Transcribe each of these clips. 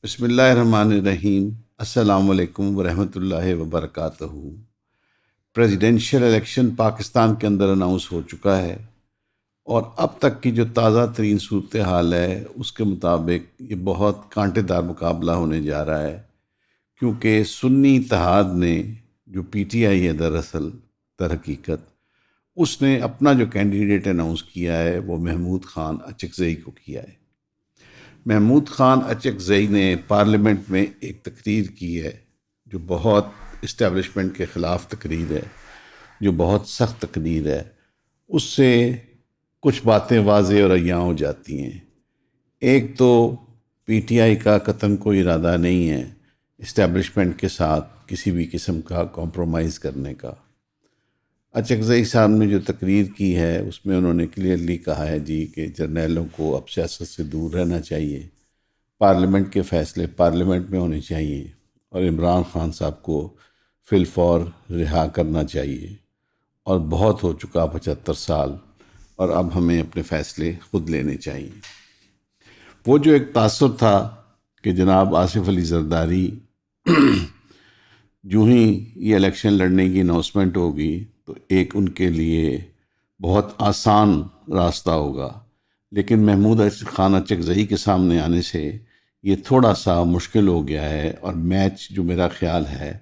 بسم اللہ الرحمن الرحیم۔ السلام علیکم ورحمۃ اللہ وبرکاتہ۔ پریزیڈنشیل الیکشن پاکستان کے اندر اناؤنس ہو چکا ہے، اور اب تک کی جو تازہ ترین صورتحال ہے اس کے مطابق یہ بہت کانٹے دار مقابلہ ہونے جا رہا ہے، کیونکہ سنی اتحاد نے جو پی ٹی آئی ہے دراصل در حقیقت اس نے اپنا جو کینڈیڈیٹ اناؤنس کیا ہے وہ محمود خان اچکزئی کو کیا ہے۔ محمود خان اچکزئی نے پارلیمنٹ میں ایک تقریر کی ہے جو بہت اسٹیبلشمنٹ کے خلاف تقریر ہے، جو بہت سخت تقریر ہے۔ اس سے کچھ باتیں واضح اور عیاں ہو جاتی ہیں۔ ایک تو پی ٹی آئی کا قطعاً کوئی ارادہ نہیں ہے اسٹیبلشمنٹ کے ساتھ کسی بھی قسم کا کمپرومائز کرنے کا۔ اچکزئی صاحب نے جو تقریر کی ہے اس میں انہوں نے کلیئرلی کہا ہے کہ جرنیلوں کو اب سیاست سے دور رہنا چاہیے، پارلیمنٹ کے فیصلے پارلیمنٹ میں ہونے چاہیے، اور عمران خان صاحب کو فی الفور رہا کرنا چاہیے، اور بہت ہو چکا 75 سال، اور اب ہمیں اپنے فیصلے خود لینے چاہیے۔ وہ جو ایک تاثر تھا کہ جناب آصف علی زرداری جو ہی یہ الیکشن لڑنے کی اناؤنسمنٹ ہوگی تو ایک ان کے لیے بہت آسان راستہ ہوگا، لیکن محمود خان اچکزئی کے سامنے آنے سے یہ تھوڑا سا مشکل ہو گیا ہے، اور میچ جو میرا خیال ہے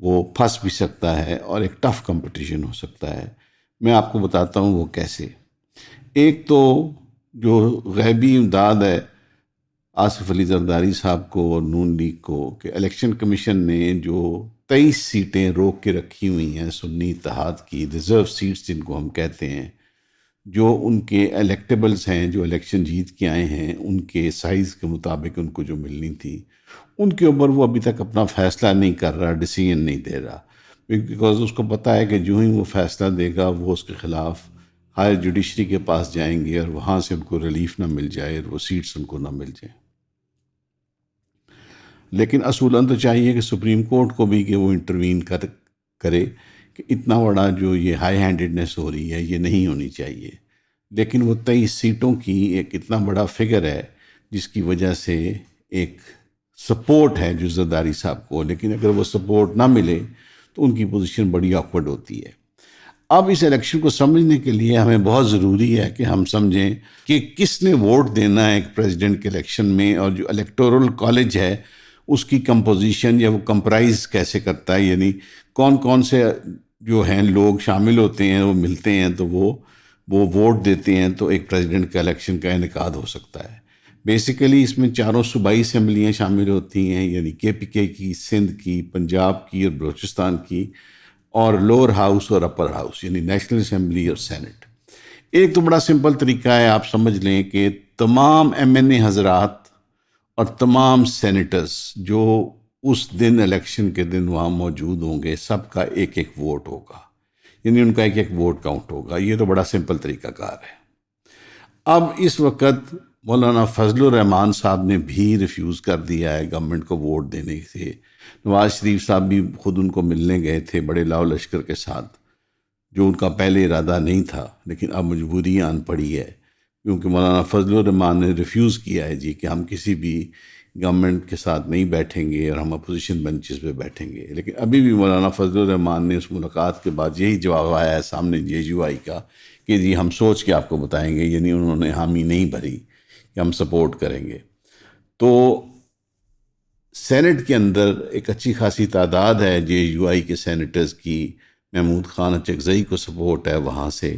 وہ پھنس بھی سکتا ہے اور ایک ٹف کمپٹیشن ہو سکتا ہے۔ میں آپ کو بتاتا ہوں وہ کیسے۔ ایک تو جو غیبی امداد ہے آصف علی زرداری صاحب کو اور نون لیگ کو، کہ الیکشن کمیشن نے جو 23 سیٹیں روک کے رکھی ہوئی ہیں سنی اتحاد کی، ریزرو سیٹس جن کو ہم کہتے ہیں، جو ان کے الیکٹیبلز ہیں، جو الیکشن جیت کے آئے ہیں، ان کے سائز کے مطابق ان کو جو ملنی تھی، ان کے اوپر وہ ابھی تک اپنا فیصلہ نہیں کر رہا، ڈیسیژن نہیں دے رہا، بیکاز اس کو پتہ ہے کہ جو ہی وہ فیصلہ دے گا وہ اس کے خلاف ہائر جوڈیشری کے پاس جائیں گے، اور وہاں سے ان کو ریلیف نہ مل جائے اور وہ سیٹس ان کو نہ مل جائیں۔ لیکن اصولاً تو چاہیے کہ سپریم کورٹ کو بھی کہ وہ انٹروین کرے کہ اتنا بڑا جو یہ ہائی ہینڈڈنس ہو رہی ہے یہ نہیں ہونی چاہیے۔ لیکن وہ 23 سیٹوں کی ایک اتنا بڑا فگر ہے جس کی وجہ سے ایک سپورٹ ہے جو زرداری صاحب کو، لیکن اگر وہ سپورٹ نہ ملے تو ان کی پوزیشن بڑی آکورڈ ہوتی ہے۔ اب اس الیکشن کو سمجھنے کے لیے ہمیں بہت ضروری ہے کہ ہم سمجھیں کہ کس نے ووٹ دینا ہے ایک پریزیڈنٹ کے الیکشن میں، اور جو الیکٹورل کالج ہے اس کی کمپوزیشن یا وہ کمپرائز کیسے کرتا ہے، یعنی کون کون سے جو ہیں لوگ شامل ہوتے ہیں، وہ ملتے ہیں تو وہ ووٹ دیتے ہیں، تو ایک پریزیڈنٹ کا الیکشن کا انعقاد ہو سکتا ہے۔ بیسیکلی اس میں چاروں صوبائی اسمبلیاں شامل ہوتی ہیں، یعنی کے پی کے کی، سندھ کی، پنجاب کی اور بلوچستان کی، اور لوور ہاؤس اور اپر ہاؤس یعنی نیشنل اسمبلی اور سینٹ۔ ایک تو بڑا سمپل طریقہ ہے، آپ سمجھ لیں کہ تمام ایم این اے حضرات اور تمام سینیٹرز جو اس دن الیکشن کے دن وہاں موجود ہوں گے، سب کا ایک ایک ووٹ ہوگا، یعنی ان کا ایک ایک ووٹ کاؤنٹ ہوگا۔ یہ تو بڑا سمپل طریقہ کار ہے۔ اب اس وقت مولانا فضل الرحمان صاحب نے بھی ریفیوز کر دیا ہے گورنمنٹ کو ووٹ دینے سے۔ نواز شریف صاحب بھی خود ان کو ملنے گئے تھے بڑے لاؤ لشکر کے ساتھ، جو ان کا پہلے ارادہ نہیں تھا، لیکن اب مجبوری آن پڑی ہے، کیونکہ مولانا فضل الرحمان نے ریفیوز کیا ہے کہ ہم کسی بھی گورنمنٹ کے ساتھ نہیں بیٹھیں گے اور ہم اپوزیشن بنچز پہ بیٹھیں گے۔ لیکن ابھی بھی مولانا فضل الرحمان نے اس ملاقات کے بعد یہی جواب آیا ہے سامنے جے یو آئی کا کہ ہم سوچ کے آپ کو بتائیں گے، یعنی انہوں نے حامی نہیں بھری کہ ہم سپورٹ کریں گے۔ تو سینٹ کے اندر ایک اچھی خاصی تعداد ہے جے یو آئی کے سینیٹرز کی، محمود خان اچکزئی کو سپورٹ ہے وہاں سے،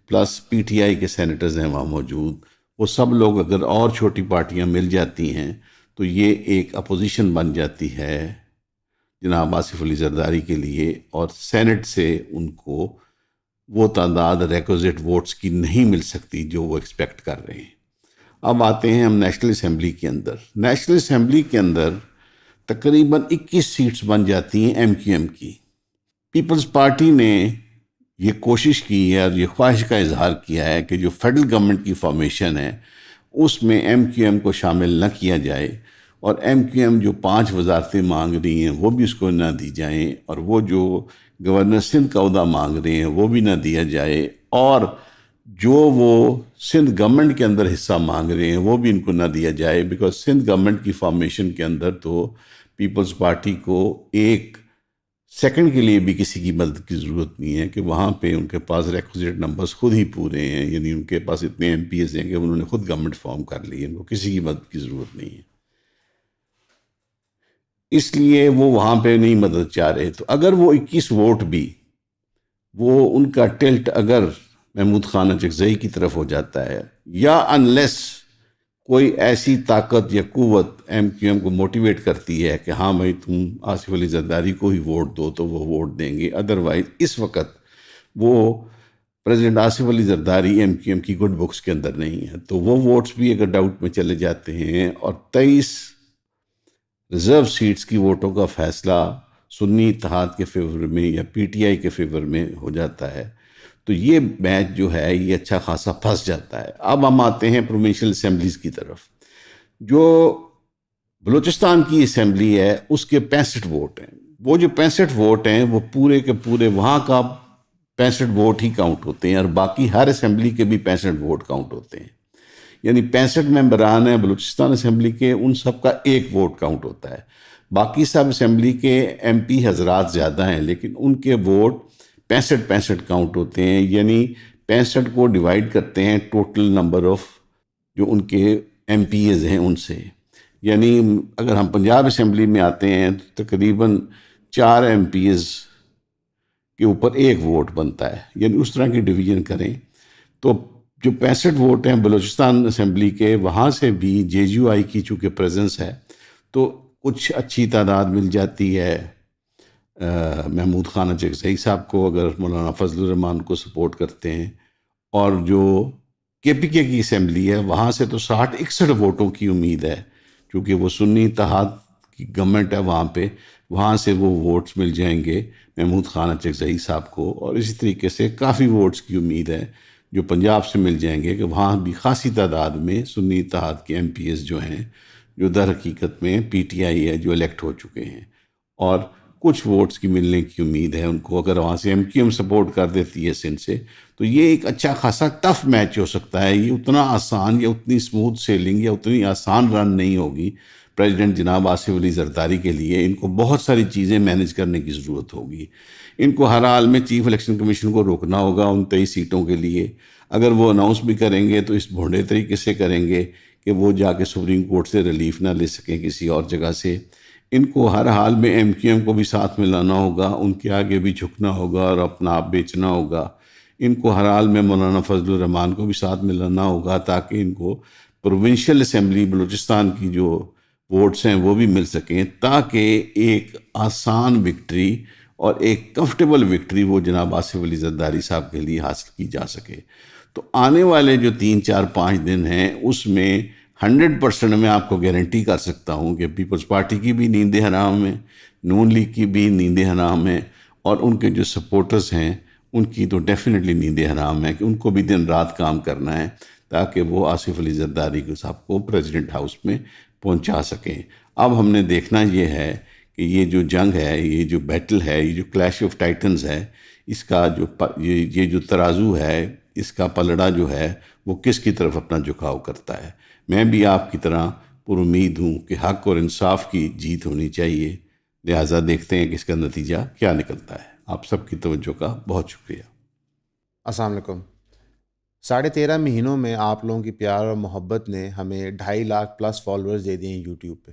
پلس پی ٹی آئی کے سینیٹرز ہیں وہاں موجود۔ وہ سب لوگ اگر اور چھوٹی پارٹیاں مل جاتی ہیں تو یہ ایک اپوزیشن بن جاتی ہے جناب آصف علی زرداری کے لیے، اور سینٹ سے ان کو وہ تعداد ریکوزٹ ووٹس کی نہیں مل سکتی جو وہ ایکسپیکٹ کر رہے ہیں۔ اب آتے ہیں ہم نیشنل اسمبلی کے اندر۔ نیشنل اسمبلی کے اندر تقریباً 21 سیٹس بن جاتی ہیں ایم کیو ایم کی۔ پیپلز پارٹی نے یہ کوشش کی ہے اور یہ خواہش کا اظہار کیا ہے کہ جو فیڈرل گورنمنٹ کی فارمیشن ہے اس میں ایم کیو ایم کو شامل نہ کیا جائے، اور ایم کیو ایم جو 5 وزارتیں مانگ رہی ہیں وہ بھی اس کو نہ دی جائیں، اور وہ جو گورنر سندھ کا عہدہ مانگ رہے ہیں وہ بھی نہ دیا جائے، اور جو وہ سندھ گورنمنٹ کے اندر حصہ مانگ رہے ہیں وہ بھی ان کو نہ دیا جائے، بیکاز سندھ گورنمنٹ کی فارمیشن کے اندر تو پیپلز پارٹی کو ایک سیکنڈ کے لیے بھی کسی کی مدد کی ضرورت نہیں ہے، کہ وہاں پہ ان کے پاس ریکوزٹ نمبرز خود ہی پورے ہیں، یعنی ان کے پاس اتنے ایم پی ایز ہیں کہ انہوں نے خود گورنمنٹ فارم کر لی ہے، ان کو کسی کی مدد کی ضرورت نہیں ہے، اس لیے وہ وہاں پہ نہیں مدد چاہ رہے۔ تو اگر وہ 21 ووٹ بھی، وہ ان کا ٹلٹ اگر محمود خان اچکزئی کی طرف ہو جاتا ہے، یا انلیس کوئی ایسی طاقت یا قوت ایم کیو ایم کو موٹیویٹ کرتی ہے کہ ہاں بھائی تم آصف علی زرداری کو ہی ووٹ دو، تو وہ ووٹ دیں گے، ادروائز اس وقت وہ president Asif Ali Zardari M Q M کی گڈ بکس کے اندر نہیں ہے، تو وہ ووٹس بھی اگر ڈاؤٹ میں چلے جاتے ہیں اور 23 ریزرو سیٹس کی ووٹوں کا فیصلہ سنی اتحاد کے فیور میں یا پی ٹی آئی کے فیور میں ہو جاتا ہے، تو یہ میچ جو ہے یہ اچھا خاصا پھنس جاتا ہے۔ اب ہم آتے ہیں پروونشل اسمبلیز کی طرف۔ جو بلوچستان کی اسمبلی ہے اس کے 65 ووٹ ہیں، وہ جو 65 ووٹ ہیں وہ پورے کے پورے وہاں کا 65 ووٹ ہی کاؤنٹ ہوتے ہیں، اور باقی ہر اسمبلی کے بھی 65 ووٹ کاؤنٹ ہوتے ہیں، یعنی 65 ممبران ہیں بلوچستان اسمبلی کے، ان سب کا ایک ووٹ کاؤنٹ ہوتا ہے۔ باقی سب اسمبلی کے ایم پی حضرات زیادہ ہیں لیکن ان کے ووٹ 65 کاؤنٹ ہوتے ہیں، یعنی 65 کو ڈیوائیڈ کرتے ہیں ٹوٹل نمبر آف جو ان کے ایم پی ایز ہیں ان سے، یعنی اگر ہم پنجاب اسمبلی میں آتے ہیں تو تقریباً 4 ایم پی ایز کے اوپر ایک ووٹ بنتا ہے، یعنی اس طرح کی ڈویژن کریں تو جو 65 ووٹ ہیں بلوچستان اسمبلی کے، وہاں سے بھی جے یو آئی کی چونکہ پریزنس ہے تو کچھ اچھی تعداد مل جاتی ہے محمود خان اچکزئی صاحب کو، اگر مولانا فضل الرحمان کو سپورٹ کرتے ہیں، اور جو کے پی کے کی اسمبلی ہے وہاں سے تو 60-61 ووٹوں کی امید ہے، چونکہ وہ سنی اتحاد کی گورنمنٹ ہے وہاں پہ، وہاں سے وہ ووٹس مل جائیں گے محمود خان اچکزئی صاحب کو، اور اسی طریقے سے کافی ووٹس کی امید ہے جو پنجاب سے مل جائیں گے، کہ وہاں بھی خاصی تعداد میں سنی اتحاد کے ایم پی ایز جو ہیں، جو در حقیقت میں پی ٹی آئی ہے، جو الیکٹ ہو چکے ہیں، اور کچھ ووٹس کی ملنے کی امید ہے ان کو، اگر وہاں سے ایم کیو ایم سپورٹ کر دیتی ہے سندھ سے، تو یہ ایک اچھا خاصا ٹف میچ ہو سکتا ہے۔ یہ اتنا آسان یا اتنی اسموتھ سیلنگ یا اتنی آسان رن نہیں ہوگی پریزیڈنٹ جناب آصف علی زرداری کے لیے، ان کو بہت ساری چیزیں مینیج کرنے کی ضرورت ہوگی۔ ان کو ہر حال میں چیف الیکشن کمیشن کو روکنا ہوگا ان 23 سیٹوں کے لیے، اگر وہ اناؤنس بھی کریں گے تو اس بھونڈے طریقے سے کریں گے کہ وہ جا کے سپریم کورٹ سے ریلیف نہ لے سکیں کسی اور جگہ سے۔ ان کو ہر حال میں ایم کیو ایم کو بھی ساتھ میں لانا ہوگا، ان کے آگے بھی جھکنا ہوگا اور اپنا آپ بیچنا ہوگا۔ ان کو ہر حال میں مولانا فضل الرحمان کو بھی ساتھ میں لانا ہوگا تاکہ ان کو پروونشل اسمبلی بلوچستان کی جو ووٹس ہیں وہ بھی مل سکیں، تاکہ ایک آسان وکٹری اور ایک کمفرٹیبل وکٹری وہ جناب آصف علی زرداری صاحب کے لیے حاصل کی جا سکے۔ تو آنے والے جو 3-4-5 دن ہیں اس میں 100% میں آپ کو گارنٹی کر سکتا ہوں کہ پیپلز پارٹی کی بھی نیندیں حرام ہیں، نون لیگ کی بھی نیندیں حرام ہیں، اور ان کے جو سپورٹرز ہیں ان کی تو ڈیفینیٹلی نیندیں حرام ہیں، کہ ان کو بھی دن رات کام کرنا ہے تاکہ وہ آصف علی زرداری صاحب کو پریزیڈنٹ ہاؤس میں پہنچا سکیں۔ اب ہم نے دیکھنا یہ ہے کہ یہ جو جنگ ہے، یہ جو بیٹل ہے، یہ جو کلیش آف ٹائٹنز ہے، اس کا جو یہ جو ترازو ہے، اس کا پلڑا جو ہے وہ کس کی طرف اپنا جھکاؤ کرتا ہے۔ میں بھی آپ کی طرح پر امید ہوں کہ حق اور انصاف کی جیت ہونی چاہیے، لہٰذا دیکھتے ہیں کہ اس کا نتیجہ کیا نکلتا ہے۔ آپ سب کی توجہ کا بہت شکریہ۔ السلام علیکم۔ 13.5 مہینوں میں آپ لوگوں کی پیار اور محبت نے ہمیں 2.5 لاکھ پلس فالوورز دے دیے ہیں یوٹیوب پہ۔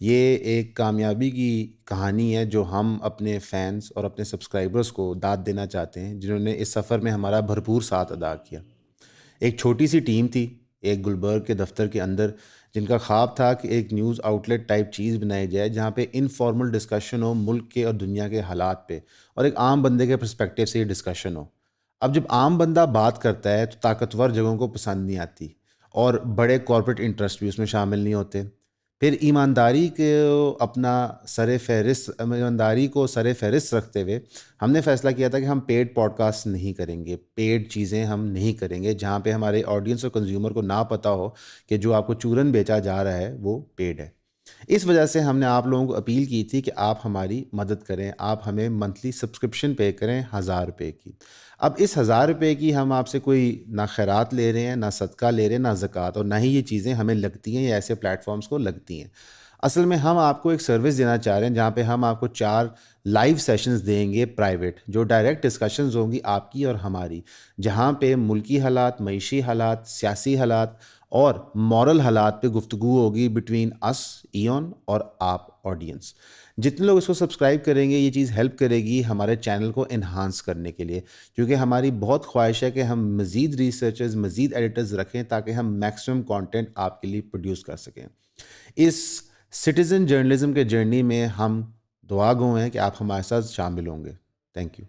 یہ ایک کامیابی کی کہانی ہے جو ہم اپنے فینس اور اپنے سبسکرائبرز کو داد دینا چاہتے ہیں، جنہوں نے اس سفر میں ہمارا بھرپور ساتھ ادا کیا۔ ایک چھوٹی سی ٹیم تھی ایک گلبرگ کے دفتر کے اندر، جن کا خواب تھا کہ ایک نیوز آؤٹ لیٹ ٹائپ چیز بنائی جائے جہاں پہ انفارمل ڈسکشن ہو ملک کے اور دنیا کے حالات پہ، اور ایک عام بندے کے پرسپیکٹیو سے یہ ڈسکشن ہو۔ اب جب عام بندہ بات کرتا ہے تو طاقتور جگہوں کو پسند نہیں آتی، اور بڑے کارپوریٹ انٹرسٹ بھی اس میں شامل نہیں ہوتے۔ پھر ایمانداری کو سر فہرست رکھتے ہوئے ہم نے فیصلہ کیا تھا کہ ہم پیڈ پوڈ کاسٹ نہیں کریں گے، پیڈ چیزیں ہم نہیں کریں گے جہاں پہ ہمارے آڈینس اور کنزیومر کو نہ پتہ ہو کہ جو آپ کو چورن بیچا جا رہا ہے وہ پیڈ ہے۔ اس وجہ سے ہم نے آپ لوگوں کو اپیل کی تھی کہ آپ ہماری مدد کریں، آپ ہمیں منتھلی سبسکرپشن پے کریں 1000 روپے کی. اب اس 1000 روپے کی ہم آپ سے کوئی نہ خیرات لے رہے ہیں، نہ صدقہ لے رہے ہیں، نہ زکوٰۃ، اور نہ ہی یہ چیزیں ہمیں لگتی ہیں یا ایسے پلیٹ فارمز کو لگتی ہیں. اصل میں ہم آپ کو ایک سروس دینا چاہ رہے ہیں جہاں پہ ہم آپ کو 4 لائیو سیشنز دیں گے پرائیویٹ، جو ڈائریکٹ ڈسکشنز ہوں گی آپ کی اور ہماری، جہاں پہ ملکی حالات، معیشی حالات، سیاسی حالات اور مورل حالات پہ گفتگو ہوگی بٹوین اس ایون اور آپ آڈینس. جتنے لوگ اس کو سبسکرائب کریں گے یہ چیز ہیلپ کرے گی ہمارے چینل کو انہانس کرنے کے لیے، کیونکہ ہماری بہت خواہش ہے کہ ہم مزید ریسرچرز، مزید ایڈیٹرز رکھیں تاکہ ہم میکسیمم کانٹینٹ آپ کے لیے پروڈیوس کر سکیں. اس سٹیزن جرنلزم کے جرنی میں ہم دعا گو ہیں کہ آپ ہمارے ساتھ شامل ہوں گے. Thank you.